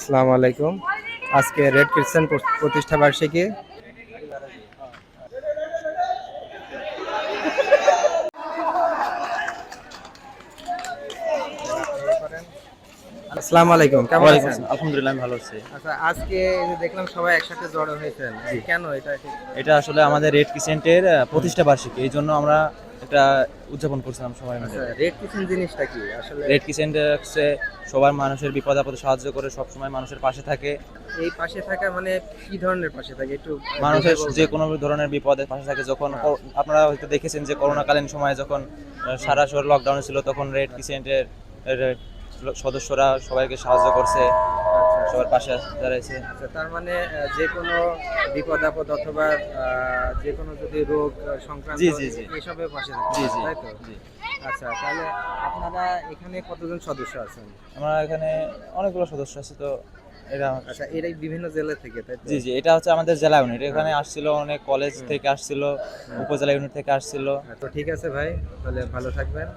আসসালামু আলাইকুম। আজকে রেড ক্রিসেন্ট প্রতিষ্ঠা বার্ষিকী। আসসালামু আলাইকুম, কেমন ওয়ালাইকুম আছেন? আসসালাম। আলহামদুলিল্লাহ আমি ভালো আছি। আচ্ছা, আজকে এই যে দেখলাম সবাই একসাথে জড়ো হয়েছেন, জি। কেন এটা ঠিক? এটা আসলে আমাদের রেড ক্রিসেন্টের প্রতিষ্ঠা বার্ষিকী। এইজন্য আমরা এটা উদযাপন করছিলাম সবাই মিলে। আচ্ছা, রেড ক্রিসেন্ট জিনিসটা কি আসলে? রেড ক্রিসেন্ট হচ্ছে সবার মানুষের বিপদ আপদে সাহায্য করে, সবসময় মানুষের পাশে থাকে। এই পাশে থাকা মানে কি ধরনের পাশে থাকে একটু মানুষের বুঝিয়ে যে বলবেন? কোনো ধরনের বিপদে পাশে থাকে। যখন হ্যাঁ। আপনারা হয়তো দেখেছেন যে করোনাকালীন সময়ে যখন সারা শহর লকডাউনে ছিল, তখন রেড ক্রিসেন্টের সদস্যরা সবাইকে সাহায্য করছে, আচ্ছা সবার পাশে দাঁড়াইছে। আচ্ছা, তার মানে যে কোনো বিপদ আপদ অথবা যে কোনো যদি রোগ সংক্রান্ত জি জি জি এসবের পাশে জি থাকতে জি তাই তো? জি। আচ্ছা, তাহলে আপনারা এখানে কতজন সদস্য আছেন? আমরা এখানে অনেকগুলো সদস্য আছে তো। এটা আচ্ছা, এরাই বিভিন্ন জেলা থেকে তাই তো? জি জি, এটা হচ্ছে আমাদের জেলা ইউনিট। এখানে আসছিল অনেক কলেজ হুম। থেকে আসছিল, উপজেলা ইউনিট থেকে আসছিল। তো ঠিক আছে ভাই, তাহলে ভালো থাকবেন।